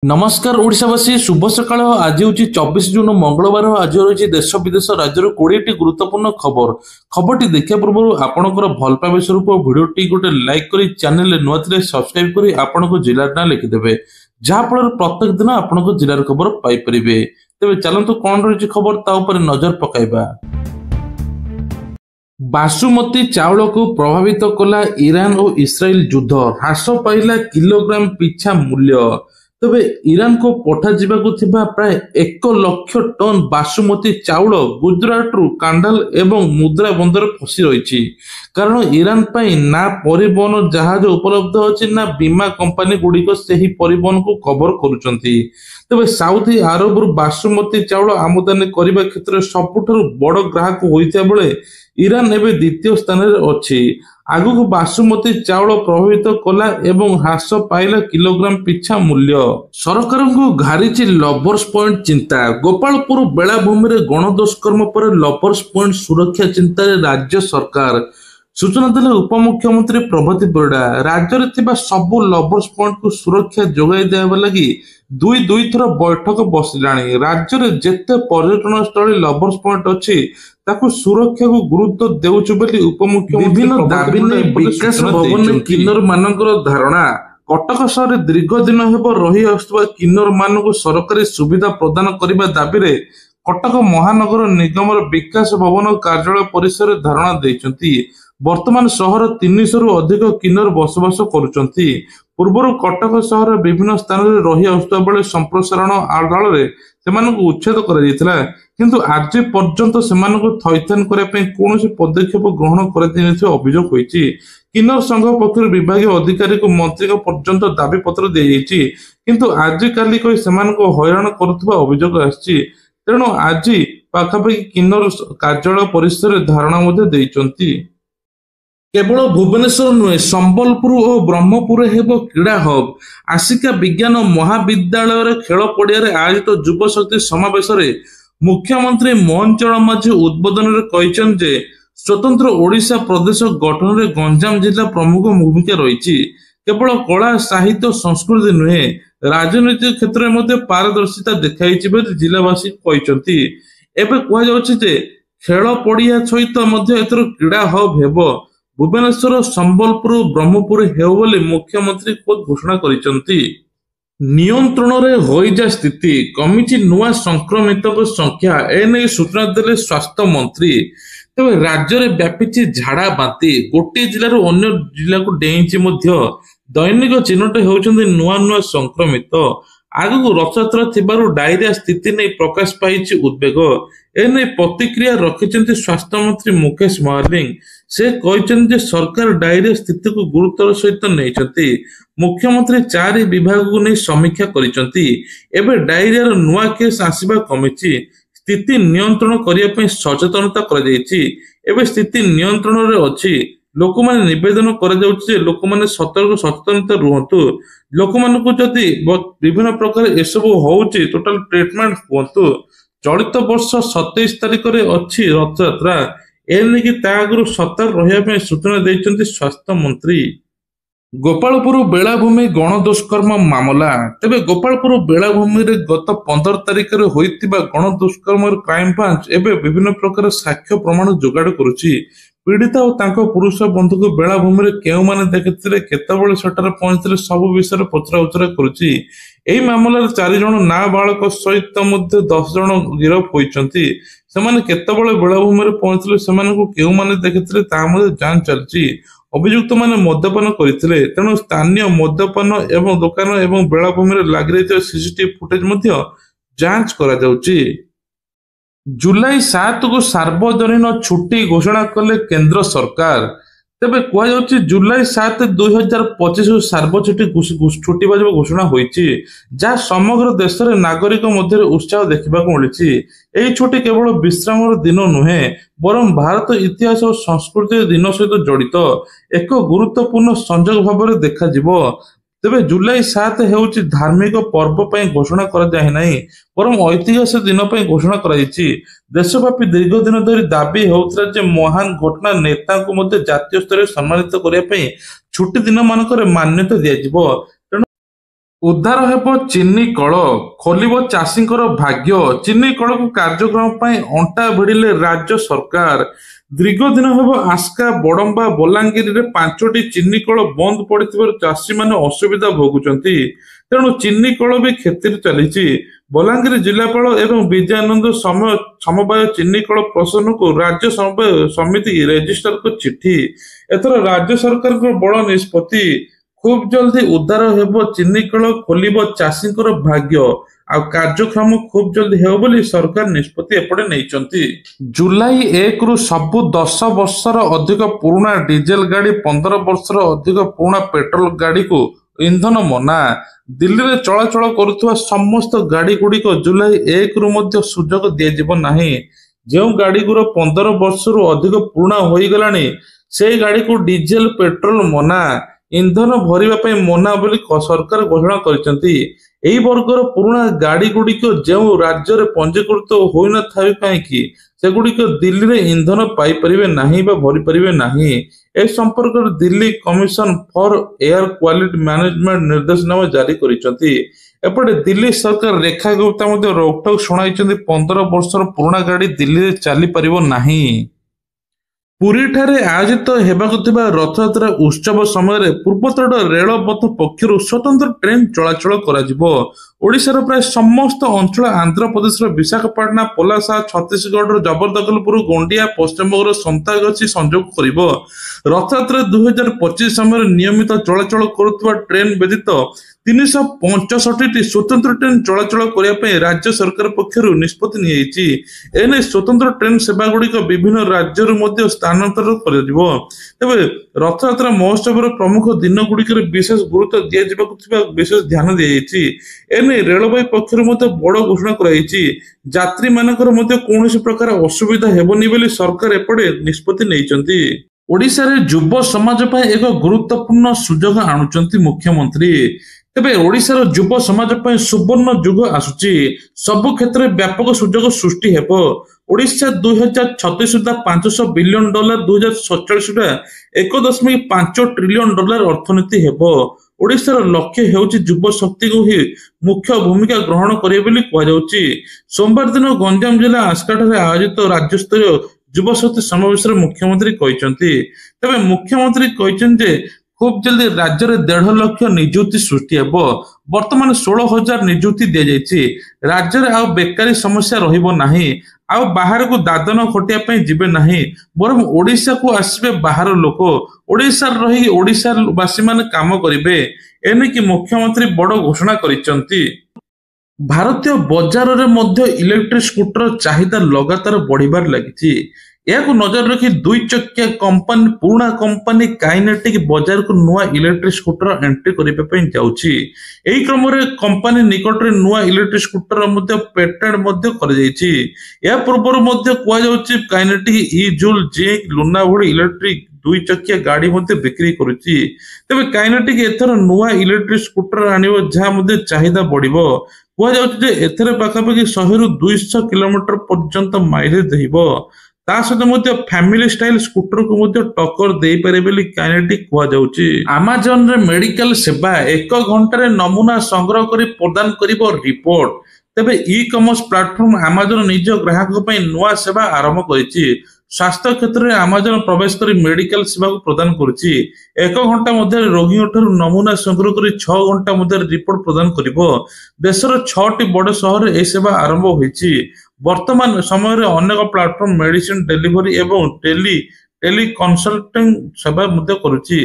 नमस्कार ओडिशावासी शुभ सकाळ आज हूँ 24 जून मंगलवार आज रही देश विदेश राज्य 20टी गुरुत्वपूर्ण खबरटी देखा पूर्व आपंकर भल पाइबा स्वरूप भिडटी गोटे लाइक कर चैनल नुआ सब्सक्राइब कर आपण जिलार ना लिखिदेवे जहाँफल प्रत्येक दिन आपण जिलार खबर पाइपर तेज चलतु कौन रही खबर ता नजर पकाइबा। बासुमती चाउल को प्रभावित कला ईरान और इस्राएल युद्ध ह्रास पाइला किलोग्राम पिछा मूल्य तबे ईरान को पठा जिबाकु थिबा प्राय 1 लाख टन बासुमती चाउल गुजरात रु कांडाल एवं मुद्रा बंदर फसी रही कारण ईरान पाई ना परिवहन जहाज उपलब्ध अछि ना बीमा कंपनी गुड़िक सेही परिवहन को कवर करूचंती। तबे साउदी अरब रु बासुमती चाउल आमदानी करने क्षेत्र में सबुठारु बड़ ग्राहक होइता बेले ईरान एवं द्वितीय स्थान अच्छी आगु को बासुमती चाउल प्रभावित कला एवं ह्रास पाइला किलोग्राम पिछा मूल्य सरकार को घारिची लवर्स पॉइंट चिंता गोपालपुर बेलाभूमि में गणदुष्कर्म पर लवर्स पॉइंट सुरक्षा चिंता राज्य सरकार सूचना देले उपमुख्यमंत्री प्रभाती परिडा राज्य में सबु लवर्स पॉइंट को सुरक्षा जोगाई देवा लगी दुई थर बैठक बसिलाणी राज्य में जेते पर्यटन स्थल लवर्स पॉइंट अच्छी ताकू सुरक्षा को गुरुत्व देउछु बोली उपमुख्यमंत्री विभिन्न दाबी नै विकास भवन किन्नर मानकर धारणा कटक सहर दीर्घ दिन हेब रही आसुवा किन्नर मानक सरकारी सुविधा प्रदान करने दाबी रे कटक महानगर निगम विकास भवन कार्यालय परिसर धारणा देइचंती। वर्तमान सहर 300 रु अधिक किन्नर बसवास करुचंती। पूर्वर कटक सहर विभिन्न स्थान में रही आसुवा बेले संप्रसारण आड़ाल उच्छेद कर किंतु आज पर्यंत सेमानकु थैथान करने कौन पदक्षेप ग्रहण कर अभियोग होती। किन्नर संघ पक्ष विभाग अधिकारी को मंत्री पर्यंत दाबी पत्र दी किंतु आज काली कही सेमानकु हैरान करुवा अभियोग आसी तेणु आज पाखापाखि किन्नर कार्यालय परिसर धारणा देइचंती। केवल भुवनेश्वर नुहे संबलपुर और ब्रह्मपुर हेब क्रीड़ा हब आसिका विज्ञान महाविद्यालय खेल पड़िया आयोजित युव शक्ति समावेश मुख्यमंत्री मोहन चरण माझी उद्बोधन कहते स्वतंत्र ओडिशा प्रदेश गठन में गंजाम जिला प्रमुख भूमिका रही केवल कला साहित्य संस्कृति नुहे राजनीतिक क्षेत्र में पारदर्शिता देखा जिलावासी कहते एवं कहुचे खेल पड़िया सहित क्रीड़ा हब हेब भुवनेश्वर संबलपुर ब्रह्मपुर हेउ बोली मुख्यमंत्री खुद घोषणा करिसंती। नियंत्रण रे होइजा स्थिति कमिछि नुआ संक्रमित संख्या एने सूचना देले स्वास्थ्य मंत्री तबे राज्य रे व्यापीछि झाड़ा बांती गोटे जिल्ला अन्य जिल्ला को डेइछि मध्य दैनिक चिन्हट हेउछन्ति नुआ नुआ संक्रमित आगु रथयात्रा थिबारु डायरिया स्थिति नै प्रकाश पाइछि उद्वेग एने प्रतिक्रिया रखिछन्ति स्वास्थ्य मंत्री मुकेश महालिंग से कहते सरकार डायरिया स्थिति को गुरुतर सहित नहीं मुख्यमंत्री 4 विभाग को नहीं समीक्षा करिसंती एबे डायरिया नुआ केस आसीबा कमिछि स्थिति नियंत्रण करने सचेतनता एबे स्थिति नियंत्रण रे अछि लोक माने निवेदन कर लोक माने सतर्क सचेतनता रुहंतु लोक मानकु जदि विभिन्न प्रकार एसबु होउछि टोटल ट्रीटमेंट हुंतु चलित वर्ष 27 तारिख रे अछि रथयात्रा एनेकी तागुरु सतर्क रहिबा सूचना देइचंती स्वास्थ्य मंत्री। गोपालपुर बेलाभूमि गणदुष्कर्म मामला तेबे गोपालपुर बेलाभूमि रे गत 15 तारिख रे होइतिबा गणदुष्कर्म क्राइम ब्रांच एबे विभिन्न प्रकार साक्ष्य प्रमाण जोगाड़ करुछि पीड़िता और तांको पुरुष बंधु को बेलाभूमि रे केउ माने देखिथिले केतेबेले सेटार पहुंचले सब विषय पचरा उचरा करुछि। एही मामला 4 जण नाबालक सहित मध्य 10 जण गिरफ होइचंती सेमाने केतेबेले बेलाभूमि रे पहुंचले सेमानकु केउ माने देखिथिले ता मध्ये जांच चलछि। अभियुक्त माने मद्यपान करथिले तेणु स्थानीय मद्यपान एवं दुकान एवं बेलाभूमि रे लागि रहिଥିବା सीसीटीवी फुटेज मध्ये जांच करा जाउछि। जुलाई 7 को सार्वजनीन छुट्टी घोषणा कले केंद्र सरकार तेबे कहुछि जुलाई 7 2025 सार्वजनिक छुट्टी बाजब घोषणा होईछि जहाँ समग्र देश रे नागरिक मध्य उत्साह देखा मिली। यही छुट्टी केवल विश्राम दिन नुहे बरं भारत इतिहास और संस्कृति दिन सहित जड़ित एक गुरुत्वपूर्ण संजोग भाव देखा तेबे जुलाई 7 हेउछि धार्मिक पर्व पई घोषणा करा जाय नाही बरं ऐतिहासिक दिन पई घोषणा करा जायछि। देशव्यापी दीर्घ दिन धरि दाबी होउतरा जे महान घटना नेता को मध्ये जातीय स्तर सम्मानित करिया पई छुट्टी दिन मानकर मान्यता दिया जिवो। ଉଦ୍ଧାର ହେବ ଚିନି କଳ, ଖୋଲିବ ଚାଷୀଙ୍କର ଭାଗ୍ୟ। ଚିନି କଳକୁ କାର୍ଯ୍ୟକ୍ରମ ପାଇଁ ଅଣ୍ଟା ଭିଡ଼ିଲେ ରାଜ୍ୟ ସରକାର। ଦୀର୍ଘ ଦିନ ହେବ ଆସ୍କା, ବଡମ୍ବା, ବଲାଙ୍ଗୀରରେ 5ଟି ଚିନି କଳ ବନ୍ଦ ପଡ଼ିଥିବାରୁ ଚାଷୀମାନେ ଅସୁବିଧା ଭୋଗୁଛନ୍ତି। ତେଣୁ ଚିନି କଳ ବି କ୍ଷତିରେ ଚାଲିଛି। ବଲାଙ୍ଗୀର ଜିଲ୍ଲାପାଳ ଏବଂ ବିଜୟାନନ୍ଦ ସମବାୟ ଚିନି କଳ ପ୍ରଶାସନକୁ ରାଜ୍ୟ ସମବାୟ ସମିତି ରେଜିଷ୍ଟ୍ରାରଙ୍କ ଚିଠି। ଏଥର ରାଜ୍ୟ ସରକାରଙ୍କ ବଡ଼ ନିଷ୍ପତ୍ତି। ଖୁବ୍ ଜଲ୍ଦି ଉଦ୍ଧାର ହେବ ଚିନି କଳ, ଖୋଲିବ ଚାଷୀଙ୍କର ଭାଗ୍ୟ। ଆଉ କାର୍ଯ୍ୟକ୍ରମ ଖୁବ୍ ଜଲ୍ଦି ହେବ ବୋଲି ସରକାର ନିଷ୍ପତ୍ତି ଏପଟେ ନେଇଛନ୍ତି। ଜୁଲାଇ 1ରୁ ସବୁ 10 ବର୍ଷର ଅଧିକ ପୁରୁଣା ଡିଜେଲ ଗାଡ଼ି, 15 ବର୍ଷର ଅଧିକ ପୁରୁଣା ପେଟ୍ରୋଲ ଗାଡ଼ିକୁ ଇନ୍ଧନ ମନା। ଦିଲ୍ଲୀରେ ଚଳାଚଳ କରୁଥିବା ସମସ୍ତ ଗାଡ଼ିଗୁଡ଼ିକ ଜୁଲାଇ 1ରୁ ମଧ୍ୟ ସୁଯୋଗ ଦିଆଯିବ ନାହିଁ। ଯେଉଁ ଗାଡ଼ିଗୁଡ଼ା 15 ବର୍ଷରୁ ଅଧିକ ପୁରୁଣା ହୋଇଗଲାଣି ସେହି ଗାଡ଼ିକୁ ଡିଜେଲ, ପେଟ୍ରୋଲ ମନା। ଇନ୍ଧନ ଭରିବା ପାଇଁ ମନା ବୋଲି ସରକାର ଘୋଷଣା କରିଛନ୍ତି। ଏହି ବର୍ଗର ପୁରୁଣା ଗାଡ଼ିଗୁଡ଼ିକ ଯେଉଁ ରାଜ୍ୟରେ ପଞ୍ଜୀକୃତ ହୋଇନଥାଏ କାହିଁକି, ସେଗୁଡ଼ିକ ଦିଲ୍ଲୀରେ ଇନ୍ଧନ ପାଇପାରିବେ ନାହିଁ ବା ଭରିପାରିବେ ନାହିଁ। ଏ ସମ୍ପର୍କରେ Delhi commission for air quality management ନିର୍ଦ୍ଦେଶନାମା ଜାରି କରିଛନ୍ତି। ଏପଟେ ଦିଲ୍ଲୀ ସରକାର ରେଖା ଗୁପ୍ତା ମଧ୍ୟ ରୋକଠୋକ ଶୁଣାଇଛନ୍ତି, 15 ବର୍ଷର ପୁରୁଣା ଗାଡ଼ି ଦିଲ୍ଲୀରେ ଚାଲିପାରିବ ନାହିଁ। ପୁରୀଠାରେ ଆୟୋଜିତ ହେବାକୁ ଥିବା ରଥଯାତ୍ରା ଉତ୍ସବ ସମୟରେ ପୂର୍ବତଟ ରେଳପଥ ପକ୍ଷରୁ ସ୍ୱତନ୍ତ୍ର ଟ୍ରେନ୍ ଚଳାଚଳ କରାଯିବ। ଓଡ଼ିଶାର ପ୍ରାୟ ସମସ୍ତ ଅଞ୍ଚଳ, ଆନ୍ଧ୍ରପ୍ରଦେଶର ବିଶାଖାପାଟଣା, ପଲାସା, ଛତିଶଗଡ଼ର ଜବରଦଖଲପୁର, ଗୋଣ୍ଡିଆ, ପଶ୍ଚିମବଙ୍ଗର ସନ୍ତାଗାଛି ସଂଯୋଗ କରିବ। ରଥଯାତ୍ରା 2025 ସମୟରେ ନିୟମିତ ଚଳାଚଳ କରୁଥିବା ଟ୍ରେନ୍ ବ୍ୟତୀତ 365ଟି ସ୍ୱତନ୍ତ୍ର ଟ୍ରେନ୍ ଚଳାଚଳ କରିବା ପାଇଁ ରାଜ୍ୟ ସରକାର ପକ୍ଷରୁ ନିଷ୍ପତ୍ତି ନିଆଯାଇଛି। ଏନେଇ ସ୍ୱତନ୍ତ୍ର ଟ୍ରେନ୍ ସେବାଗୁଡ଼ିକ ବିଭିନ୍ନ ରାଜ୍ୟରୁ ମଧ୍ୟ ସ୍ଥାନାନ୍ତର କରାଯିବ। ତେବେ ରଥଯାତ୍ରା ମହୋତ୍ସବର ପ୍ରମୁଖ ଦିନଗୁଡ଼ିକରେ ବିଶେଷ ଗୁରୁତ୍ୱ ଦିଆଯିବାକୁ ଥିବା ବିଶେଷ ଧ୍ୟାନ ଦିଆଯାଇଛି। ଏନେଇ ରେଳବାଇ ପକ୍ଷରୁ ମଧ୍ୟ ବଡ଼ ଘୋଷଣା କରାଯାଇଛି। ଯାତ୍ରୀମାନଙ୍କର ମଧ୍ୟ କୌଣସି ପ୍ରକାର ଅସୁବିଧା ହେବନି ବୋଲି ସରକାର ଏପଟେ ନିଷ୍ପତ୍ତି ନେଇଛନ୍ତି। ଓଡ଼ିଶାରେ ଯୁବ ସମାଜ ପାଇଁ ଏକ ଗୁରୁତ୍ୱପୂର୍ଣ୍ଣ ସୁଯୋଗ ଆଣୁଛନ୍ତି ମୁଖ୍ୟମନ୍ତ୍ରୀ। ତେବେ ଓଡ଼ିଶାର ଯୁବ ସମାଜ ପାଇଁ ସୁବର୍ଣ୍ଣ ଯୁଗ ଆସୁଛି। ସବୁ କ୍ଷେତ୍ରରେ ବ୍ୟାପକ ସୁଯୋଗ ସୃଷ୍ଟି ହେବ। ଓଡ଼ିଶା 2036 ସୁଦ୍ଧା $500 ବିଲିୟନ, 2047 ସୁଦ୍ଧା $1.5 ଟ୍ରିଲିୟନ ଅର୍ଥନୀତି ହେବ। ଓଡ଼ିଶାର ଲକ୍ଷ୍ୟ ହେଉଛି ଯୁବ ଶକ୍ତିକୁ ହିଁ ମୁଖ୍ୟ ଭୂମିକା ଗ୍ରହଣ କରିବେ ବୋଲି କୁହାଯାଉଛି। ସୋମବାର ଦିନ ଗଞ୍ଜାମ ଜିଲ୍ଲା ଆସ୍କାଠାରେ ଆୟୋଜିତ ରାଜ୍ୟସ୍ତରୀୟ ଯୁବଶକ୍ତି ସମାବେଶରେ ମୁଖ୍ୟମନ୍ତ୍ରୀ କହିଛନ୍ତି। ତେବେ ମୁଖ୍ୟମନ୍ତ୍ରୀ କହିଛନ୍ତି ଯେ ଖୁବ୍ ଜଲ୍ଦି ରାଜ୍ୟରେ 1.5 ଲକ୍ଷ ନିଯୁକ୍ତି ସୃଷ୍ଟି ହେବ। ବର୍ତ୍ତମାନ 16,000 ନିଯୁକ୍ତି ଦିଆଯାଇଛି। ରାଜ୍ୟରେ ଆଉ ବେକାରୀ ସମସ୍ୟା ରହିବ ନାହିଁ। ଆଉ ବାହାରକୁ ଦାଦନ ଖଟିବା ପାଇଁ ଯିବେ ନାହିଁ, ବରଂ ଓଡ଼ିଶାକୁ ଆସିବେ ବାହାର ଲୋକ। ଓଡ଼ିଶାରେ ରହି ଓଡ଼ିଶାବାସୀମାନେ କାମ କରିବେ। ଏନେକି ମୁଖ୍ୟମନ୍ତ୍ରୀ ବଡ଼ ଘୋଷଣା କରିଛନ୍ତି। ଭାରତୀୟ ବଜାରରେ ମଧ୍ୟ ଇଲେକ୍ଟ୍ରିକ୍ ସ୍କୁଟର ଚାହିଦା ଲଗାତାର ବଢ଼ିବାରେ ଲାଗିଛି। ଏହାକୁ ନଜର ରଖି 2 ଚକିଆ ପୁରୁଣା କମ୍ପାନୀ କାଇନେଟିକ୍ ବଜାରକୁ ନୂଆ ଇଲେକ୍ଟ୍ରିକ୍ ସ୍କୁଟର ଏଣ୍ଟ୍ରି କରିବା ପାଇଁ ଯାଉଛି। ଏହି କ୍ରମରେ କମ୍ପାନୀ ନିକଟରେ ନୂଆ ଇଲେକ୍ଟ୍ରିକ୍ ସ୍କୁଟର ମଧ୍ୟ ପେଟେଣ୍ଟ ମଧ୍ୟ କରାଯାଇଛି। ଏହା ପୂର୍ବରୁ ମଧ୍ୟ କୁହାଯାଉଛି କାଇନେଟିକ୍ ଇ-ଜୁଲ୍, ଜିଙ୍କ୍, ଲୁନା ଭଳି ଇଲେକ୍ଟ୍ରିକ୍ 2 ଚକିଆ ଗାଡ଼ି ମଧ୍ୟ ବିକ୍ରି କରୁଛି। ତେବେ କାଇନେଟିକ୍ ଏଥର ନୂଆ ଇଲେକ୍ଟ୍ରିକ୍ ସ୍କୁଟର ଆଣିବ, ଯାହା ମଧ୍ୟ ଚାହିଦା ବଢ଼ିବ। କୁହାଯାଉଛି ଯେ ଏଥିରେ ପାଖାପାଖି 100ରୁ 200 କିଲୋମିଟର ପର୍ଯ୍ୟନ୍ତ ମାଇଲେଜ ଦେବ। ତା ସହିତ ମଧ୍ୟ ଫ୍ୟାମିଲି ଷ୍ଟାଇଲ ସ୍କୁଟରକୁ ମଧ୍ୟ ଟକ୍କର ଦେଇପାରେ ବୋଲି କାଇନେଟିକ୍ କୁହାଯାଉଛି। ଆମାଜନରେ ମେଡିକାଲ ସେବା 1 ଘଣ୍ଟାରେ ନମୁନା ସଂଗ୍ରହ କରି ପ୍ରଦାନ କରିବ ରିପୋର୍ଟ। ତେବେ ଇ-କମର୍ସ ପ୍ଲାଟଫର୍ମ ଆମାଜନ ନିଜ ଗ୍ରାହକଙ୍କ ପାଇଁ ନୂଆ ସେବା ଆରମ୍ଭ କରିଛି। ସ୍ୱାସ୍ଥ୍ୟ କ୍ଷେତ୍ରରେ ଆମାଜନ ପ୍ରବେଶ କରି ମେଡିକାଲ ସେବାକୁ ପ୍ରଦାନ କରୁଛି। 1 ଘଣ୍ଟା ମଧ୍ୟରେ ରୋଗୀଙ୍କଠାରୁ ନମୁନା ସଂଗ୍ରହ କରି 6 ଘଣ୍ଟା ମଧ୍ୟରେ ରିପୋର୍ଟ ପ୍ରଦାନ କରିବ। ଦେଶର 6ଟି ବଡ଼ ସହରରେ ଏହି ସେବା ଆରମ୍ଭ ହୋଇଛି। ବର୍ତ୍ତମାନ ସମୟରେ ଅନେକ ପ୍ଲାଟଫର୍ମ ମେଡିସିନ ଡେଲିଭରି ଏବଂ ଟେଲି କନସଲଟିଂ ସେବା ମଧ୍ୟ କରୁଛି।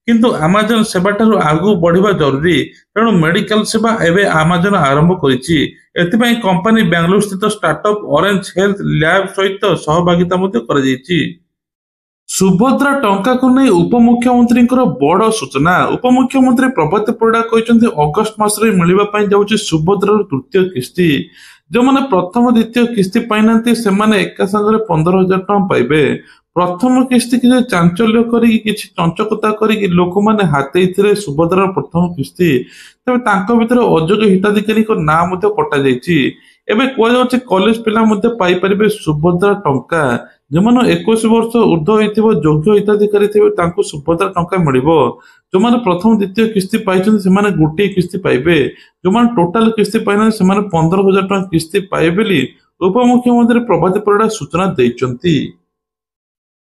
କିନ୍ତୁ ଆମାଜନ ସେବାଠାରୁ ଆଗକୁ ବଢ଼ିବା ଜରୁରୀ। ତେଣୁ ମେଡିକାଲ ସେବା ଏବେ ଆମାଜନ ଆରମ୍ଭ କରିଛି। ଏଥିପାଇଁ କମ୍ପାନୀ ବାଙ୍ଗାଲୋର ସ୍ଥିତ ଷ୍ଟାର୍ଟଅପ୍ ଅରେଞ୍ଜ ହେଲ୍ଥ ଲ୍ୟାବ ସହିତ ସହଭାଗିତା ମଧ୍ୟ କରାଯାଇଛି। ସୁଭଦ୍ରା ଟଙ୍କାକୁ ନେଇ ଉପମୁଖ୍ୟମନ୍ତ୍ରୀଙ୍କର ବଡ଼ ସୂଚନା। ଉପମୁଖ୍ୟମନ୍ତ୍ରୀ ପ୍ରଭାତ ପରିଡ଼ା କହିଛନ୍ତି, ଅଗଷ୍ଟ ମାସରେ ମିଳିବା ପାଇଁ ଯାଉଛି ସୁଭଦ୍ରାର ତୃତୀୟ କିସ୍ତି। ଯେଉଁମାନେ ପ୍ରଥମ ଦ୍ୱିତୀୟ କିସ୍ତି ପାଇନାହାନ୍ତି ସେମାନେ ଏକା ସାଙ୍ଗରେ 15,000 ଟଙ୍କା ପାଇବେ। ପ୍ରଥମ କିସ୍ତି କିଛି ଚାଞ୍ଚଲ୍ୟ କରିକି, କିଛି ଚଞ୍ଚକତା କରିକି ଲୋକମାନେ ହାତେଇଥିଲେ ସୁଭଦ୍ରାର ପ୍ରଥମ କିସ୍ତି। ତେବେ ତାଙ୍କ ଭିତରେ ଅଯୋଗ୍ୟ ହିତାଧିକାରୀଙ୍କ ନାଁ ମଧ୍ୟ କଟାଯାଇଛି। ଏବେ କୁହାଯାଉଛି କଲେଜ ପିଲା ମଧ୍ୟ ପାଇପାରିବେ ସୁଭଦ୍ରା ଟଙ୍କା। ଯେଉଁମାନେ 21 ବର୍ଷ ଉର୍ଦ୍ଧ୍ୱ ହୋଇଥିବ ଯୋଗ୍ୟ ହିତାଧିକାରୀ ଥିବେ ତାଙ୍କୁ ସୁଭଦ୍ରା ଟଙ୍କା ମିଳିବ। ଯେଉଁମାନେ ପ୍ରଥମ ଦ୍ୱିତୀୟ କିସ୍ତି ପାଇଛନ୍ତି ସେମାନେ ଗୋଟିଏ କିସ୍ତି ପାଇବେ। ଯେଉଁମାନେ ଟୋଟାଲ କିସ୍ତି ପାଇନାହାନ୍ତି ସେମାନେ 15,000 ଟଙ୍କା କିସ୍ତି ପାଇବେ ବୋଲି ଉପମୁଖ୍ୟମନ୍ତ୍ରୀ ପ୍ରଭାତୀ ପରିଡ଼ା ସୂଚନା ଦେଇଛନ୍ତି।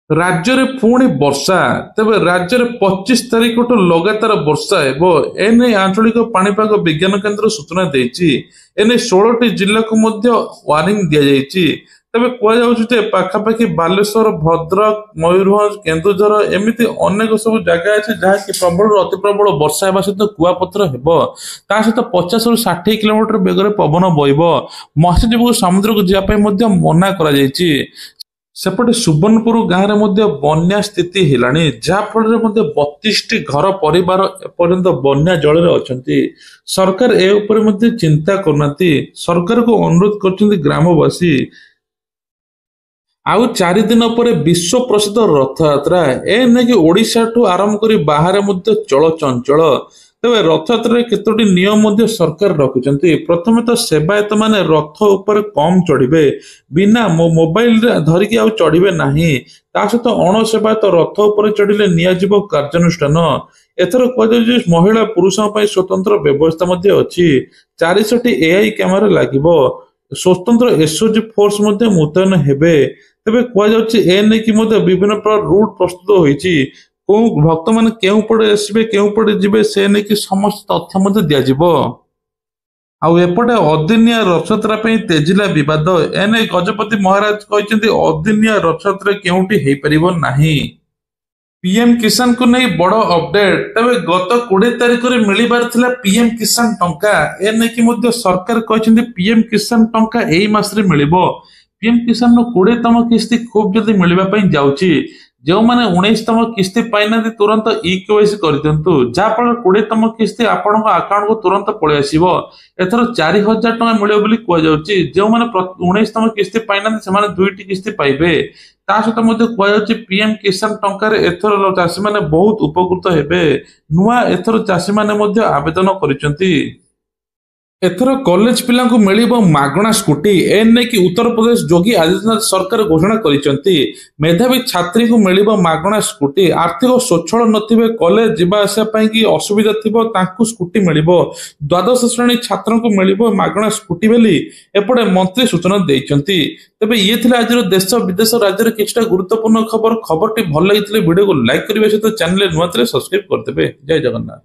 ରାଜ୍ୟରେ ପୁଣି ବର୍ଷା। ତେବେ ରାଜ୍ୟରେ 25 ତାରିଖଠୁ ଲଗାତାର ବର୍ଷା ହେବ ଏନେଇ ଆଞ୍ଚଳିକ ପାଣିପାଗ ବିଜ୍ଞାନ କେନ୍ଦ୍ର ସୂଚନା ଦେଇଛି। ଏନେଇ 16ଟି ଜିଲ୍ଲାକୁ ମଧ୍ୟ ୱାର୍ଣ୍ଣିଂ ଦିଆଯାଇଛି। ତେବେ କୁହାଯାଉଛି ଯେ ପାଖାପାଖି ବାଲେଶ୍ୱର, ଭଦ୍ରକ, ମୟୂରଭଞ୍ଜ, କେନ୍ଦୁଝର ଏମିତି ଅନେକ ସବୁ ଜାଗା ଅଛି ଯାହାକି ପ୍ରବଳରୁ ଅତି ପ୍ରବଳ ବର୍ଷା ହେବା ସହିତ କୁଆପଥର ହେବ। ତା ସହିତ 50ରୁ 60 କିଲୋମିଟର ବେଗରେ ପବନ ବହିବ। ମତ୍ସ୍ୟଜୀବୀଙ୍କୁ ସମୁଦ୍ରକୁ ଯିବା ପାଇଁ ମଧ୍ୟ ମନା କରାଯାଇଛି। ସେପଟେ ସୁବର୍ଣ୍ଣପୁର ଗାଁରେ ମଧ୍ୟ ବନ୍ୟା ସ୍ଥିତି ହେଲାଣି, ଯାହା ଫଳରେ ମଧ୍ୟ 32ଟି ଘର ପରିବାର ଏପର୍ଯ୍ୟନ୍ତ ବନ୍ୟା ଜଳରେ ଅଛନ୍ତି। ସରକାର ଏ ଉପରେ ମଧ୍ୟ ଚିନ୍ତା କରୁନାହାନ୍ତି। ସରକାରକୁ ଅନୁରୋଧ କରିଛନ୍ତି ଗ୍ରାମବାସୀ। ଆଉ 4 ଦିନ ପରେ ବିଶ୍ୱ ପ୍ରସିଦ୍ଧ ରଥଯାତ୍ରା। ଏ ନେଇକି ଓଡ଼ିଶାଠୁ ଆରମ୍ଭ କରି ବାହାରେ ମଧ୍ୟ ଚଳଚଞ୍ଚଳ। ତେବେ ରଥଯାତ୍ରାରେ କେତୋଟି ନିୟମ ମଧ୍ୟ ସରକାର ରଖିଛନ୍ତି। ପ୍ରଥମେ ତ ସେବାୟତ ମାନେ ରଥ ଉପରେ କମ ଚଢିବେ, ବିନା ମୋବାଇଲରେ ଧରିକି ଆଉ ଚଢିବେ ନାହିଁ। ତା ସହିତ ଅଣସେବାୟତ ରଥ ଉପରେ ଚଢିଲେ ନିଆଯିବ କାର୍ଯ୍ୟାନୁଷ୍ଠାନ। ଏଥର କୁହାଯାଉଛି ମହିଳା ପୁରୁଷଙ୍କ ପାଇଁ ସ୍ୱତନ୍ତ୍ର ବ୍ୟବସ୍ଥା ମଧ୍ୟ ଅଛି। 400ଟି AI କ୍ୟାମେରା ଲାଗିବ। ସ୍ୱତନ୍ତ୍ର SOG ଫୋର୍ସ ମଧ୍ୟ ମୁତୟନ ହେବେ। ତେବେ କୁହାଯାଉଛି ଏ ନେଇକି ମଧ୍ୟ ବିଭିନ୍ନ ପ୍ରକାର ରୁଟ୍ ପ୍ରସ୍ତୁତ ହୋଇଛି। କୋଉ ଭକ୍ତମାନେ କେଉଁ ପଟେ ଆସିବେ କେଉଁ ପଟେ ଯିବେ ସେ ନେଇକି ସମସ୍ତ ତଥ୍ୟ ମଧ୍ୟ ଦିଆଯିବ। ଆଉ ଏପଟେ ଅଦିନିଆ ରଥଯାତ୍ରା ପାଇଁ ତେଜିଲା ବିବାଦ। ଏନେଇ ଗଜପତି ମହାରାଜ କହିଛନ୍ତି ଅଦିନିଆ ରଥଯାତ୍ରା କେଉଁଠି ହେଇପାରିବ ନାହିଁ। PM କିଷାନକୁ ନେଇ ବଡ ଅପଡେଟ୍। ତେବେ ଗତ 20 ତାରିଖରେ ମିଳିବାର ଥିଲା PM କିଷାନ ଟଙ୍କା। ଏ ନେଇକି ମଧ୍ୟ ସରକାର କହିଛନ୍ତି PM କିଷାନ ଟଙ୍କା ଏଇ ମାସରେ ମିଳିବ। PM କିଷାନର 20ତମ କିସ୍ତି ଖୁବ୍ ଜଲ୍ଦି ମିଳିବା ପାଇଁ ଯାଉଛି। ଯେଉଁମାନେ 19ତମ କିସ୍ତି ପାଇନାହାନ୍ତି ତୁରନ୍ତ EKYC କରିଦିଅନ୍ତୁ, ଯାହାଫଳରେ 20ତମ କିସ୍ତି ଆପଣଙ୍କ ଆକାଉଣ୍ଟକୁ ତୁରନ୍ତ ପଳେଇ ଆସିବ। ଏଥର 4,000 ଟଙ୍କା ମିଳିବ ବୋଲି କୁହାଯାଉଛି। ଯେଉଁମାନେ 19ତମ କିସ୍ତି ପାଇନାହାନ୍ତି ସେମାନେ 2ଟି କିସ୍ତି ପାଇବେ। ତା ସହିତ ମଧ୍ୟ କୁହାଯାଉଛି PM କିଷାନ ଟଙ୍କାରେ ଏଥର ଚାଷୀମାନେ ବହୁତ ଉପକୃତ ହେବେ। ନୂଆ ଏଥର ଚାଷୀମାନେ ମଧ୍ୟ ଆବେଦନ କରିଛନ୍ତି। ଏଥର କଲେଜ ପିଲାଙ୍କୁ ମିଳିବ ମାଗଣା ସ୍କୁଟି। ଏ ନେଇକି ଉତ୍ତରପ୍ରଦେଶ ଯୋଗୀ ଆଦିତ୍ୟନାଥ ସରକାର ଘୋଷଣା କରିଛନ୍ତି। ମେଧାବୀ ଛାତ୍ରୀଙ୍କୁ ମିଳିବ ମାଗଣା ସ୍କୁଟି। ଆର୍ଥିକ ସ୍ୱଚ୍ଛଳ ନଥିବେ, କଲେଜ ଯିବା ଆସିବା ପାଇଁ କି ଅସୁବିଧା ଥିବ ତାଙ୍କୁ ସ୍କୁଟି ମିଳିବ। ଦ୍ୱାଦଶ ଶ୍ରେଣୀ ଛାତ୍ରଙ୍କୁ ମିଳିବ ମାଗଣା ସ୍କୁଟି ବୋଲି ଏପଟେ ମନ୍ତ୍ରୀ ସୂଚନା ଦେଇଛନ୍ତି। ତେବେ ଇଏ ଥିଲା ଆଜିର ଦେଶ ବିଦେଶ ରାଜ୍ୟରେ କିଛିଟା ଗୁରୁତ୍ୱପୂର୍ଣ୍ଣ ଖବର। ଖବରଟି ଭଲ ଲାଗିଥିଲେ ଭିଡିଓକୁ ଲାଇକ୍ କରିବା ସହିତ ଚ୍ୟାନେଲରେ ନୂଆ ଥିଲେ ସବସ୍କ୍ରାଇବ କରିଦେବେ। ଜୟ ଜଗନ୍ନାଥ।